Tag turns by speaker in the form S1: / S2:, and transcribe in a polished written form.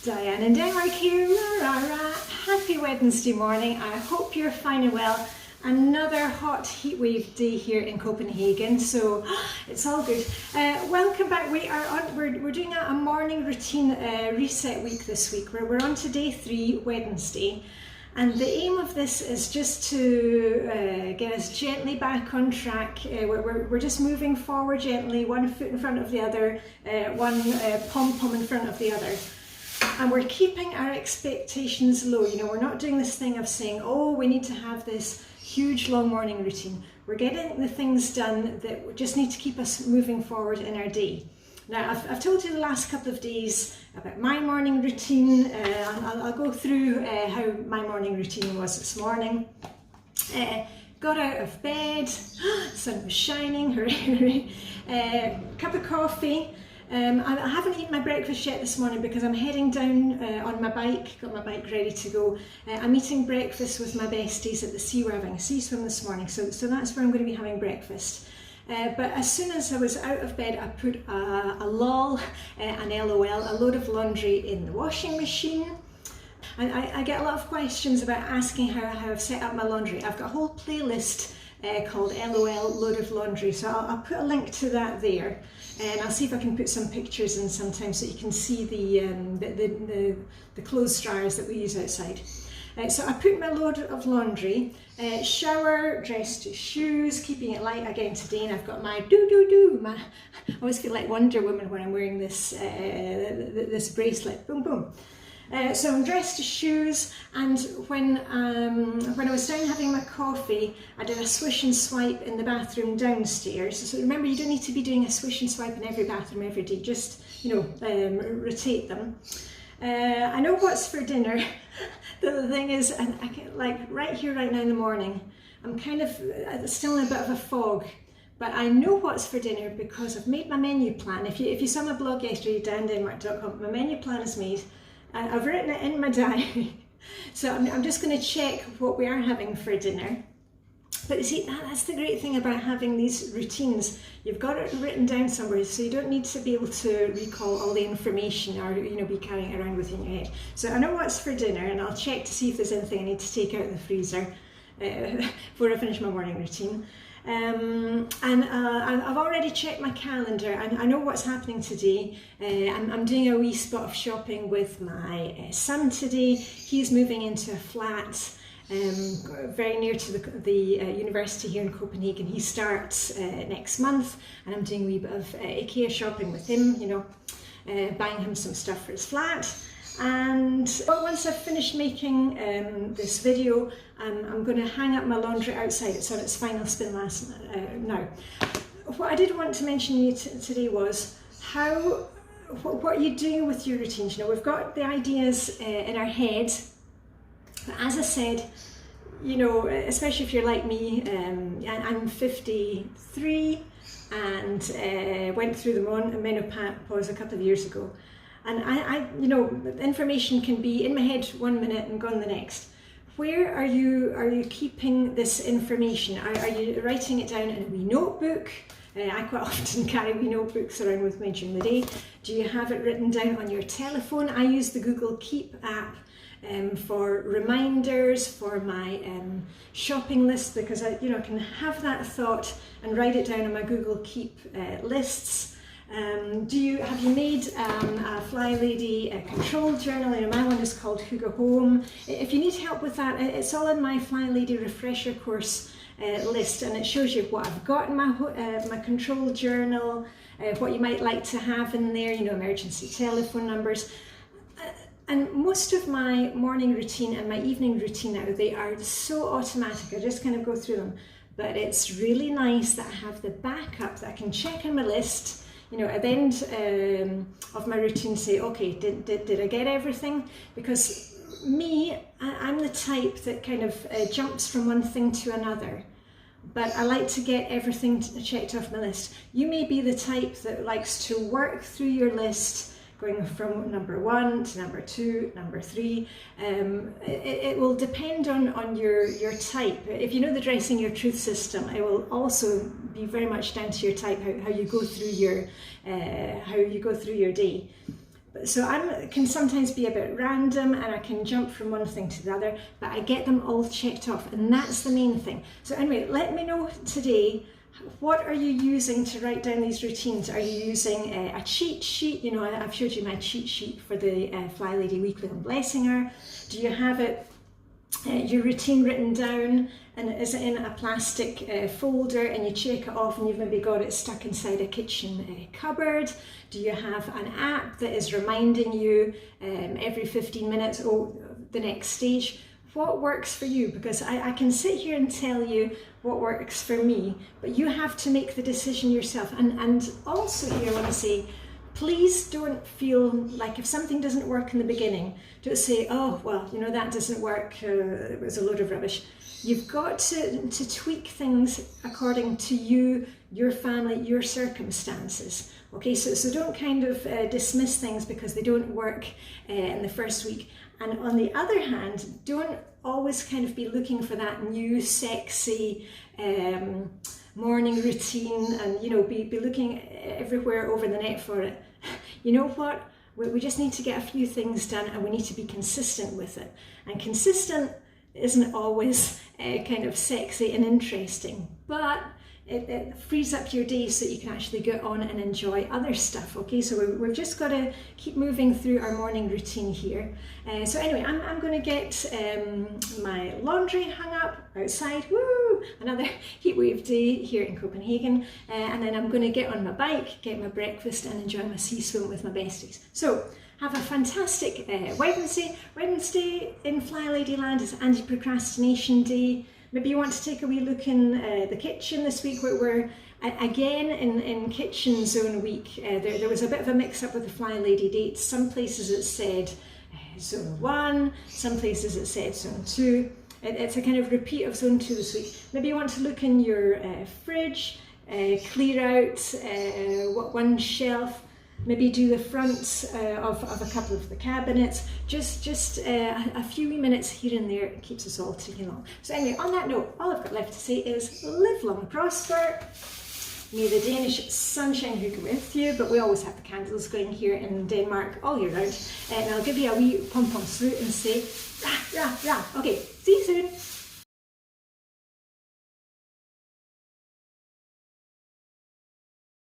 S1: Diane in Denmark here. Rah, rah, rah. Happy Wednesday morning. I hope you're fine and well. Another hot heatwave day here in Copenhagen, so it's all good. Welcome back. We're doing a morning routine reset week this week. We're on to day 3, Wednesday. And the aim of this is just to get us gently back on track. We're just moving forward gently, one foot in front of the other, one pom-pom in front of the other. And we're keeping our expectations low. You know, we're not doing this thing of saying, oh, we need to have this huge long morning routine. We're getting the things done that just need to keep us moving forward in our day. Now, I've told you the last couple of days about my morning routine. I'll go through how my morning routine was this morning. Got out of bed, sun was shining, hooray, hooray. Cup of coffee. I haven't eaten my breakfast yet this morning because I'm heading down on my bike, got my bike ready to go. I'm eating breakfast with my besties at the sea. We're having a sea swim this morning, so that's where I'm going to be having breakfast. But as soon as I was out of bed, I put a lol, an LOL, a load of laundry in the washing machine. And I get a lot of questions about asking how I've set up my laundry. I've got a whole playlist called LOL Load of Laundry, so I'll put a link to that there, and I'll see if I can put some pictures in sometime so you can see the clothes dryers that we use outside. So I put my load of laundry, shower, dress to shoes, keeping it light again today, and I've got my I always feel like Wonder Woman when I'm wearing this this bracelet, boom boom. So I'm dressed to shoes, and when I was down having my coffee, I did a swish and swipe in the bathroom downstairs. So remember, you don't need to be doing a swish and swipe in every bathroom every day, just, you know, rotate them. I know what's for dinner. The thing is, and like right here, right now in the morning, I'm kind of still in a bit of a fog. But I know what's for dinner because I've made my menu plan. If you saw my blog yesterday, dianedenmark.com, my menu plan is made. I've written it in my diary, so I'm just going to check what we are having for dinner. But you see, that's the great thing about having these routines. You've got it written down somewhere, so you don't need to be able to recall all the information or, you know, be carrying it around within your head. So I know what's for dinner, and I'll check to see if there's anything I need to take out of the freezer before I finish my morning routine. And I've already checked my calendar, and I know what's happening today. I'm doing a wee spot of shopping with my son today. He's moving into a flat very near to the university here in Copenhagen. He starts next month, and I'm doing a wee bit of IKEA shopping with him, you know, buying him some stuff for his flat. And once I've finished making this video, I'm going to hang up my laundry outside. It's on its final spin now. What I did want to mention to you today was what are you doing with your routines? You know, we've got the ideas in our head, but as I said, you know, especially if you're like me, I'm 53 and went through the menopause a couple of years ago. And I, you know, information can be in my head 1 minute and gone the next. Where are you keeping this information? Are you writing it down in a wee notebook? I quite often carry wee notebooks around with me during the day. Do you have it written down on your telephone? I use the Google Keep app for reminders for my shopping list, because I can have that thought and write it down on my Google Keep lists. Have you made a Flylady control journal? You know, my one is called Who Go Home. If you need help with that, it's all in my Flylady refresher course list, and it shows you what I've got in my control journal, what you might like to have in there, you know, emergency telephone numbers. And most of my morning routine and my evening routine now, they are so automatic. I just kind of go through them. But it's really nice that I have the backup that I can check on my list. You know, at the end of my routine, say, okay, did I get everything? Because I'm the type that kind of jumps from one thing to another. But I like to get everything checked off my list. You may be the type that likes to work through your list, going from number 1 to number 2, number 3. It will depend on your type. If you know the Dressing Your Truth system, it will also be very much down to your type, how you go through your day. So I can sometimes be a bit random and I can jump from one thing to the other, but I get them all checked off, and that's the main thing. So anyway, let me know today, what are you using to write down these routines? Are you using a cheat sheet? You know, I've showed you my cheat sheet for the Flylady Weekly on Blessing Hour. Do you have it, your routine written down, and is it in a plastic folder and you check it off and you've maybe got it stuck inside a kitchen cupboard? Do you have an app that is reminding you every 15 minutes, oh, the next stage? What works for you? Because I can sit here and tell you what works for me, but you have to make the decision yourself. And also here I want to say, please don't feel like if something doesn't work in the beginning, don't say, oh, well, you know, that doesn't work, it was a load of rubbish. You've got to tweak things according to you, your family, your circumstances. Okay, so don't kind of dismiss things because they don't work in the first week. And on the other hand, don't always kind of be looking for that new sexy morning routine and, you know, be looking everywhere over the net for it. You know what? We just need to get a few things done, and we need to be consistent with it. And consistent isn't always kind of sexy and interesting, but it frees up your day so that you can actually go on and enjoy other stuff. Okay, so we've just got to keep moving through our morning routine here. So anyway, I'm going to get my laundry hung up outside. Woo! Another heatwave day here in Copenhagen. And then I'm going to get on my bike, get my breakfast, and enjoy my sea swim with my besties. So have a fantastic Wednesday. Wednesday in Flylady Land is anti-procrastination day. Maybe you want to take a wee look in the kitchen this week. We're again in kitchen zone week. There was a bit of a mix up with the Flylady dates. Some places it said zone 1, some places it said zone 2. It's a kind of repeat of zone 2 this week. Maybe you want to look in your fridge, clear out one shelf, maybe do the fronts of a couple of the cabinets, just a few minutes here and there. It keeps us all ticking along. So anyway, on that note, all I've got left to say is live long and prosper. May the Danish sunshine go with you, but we always have the candles going here in Denmark all year round. And I'll give you a wee pom-pom salute and say, rah, rah, rah. Okay, see you soon.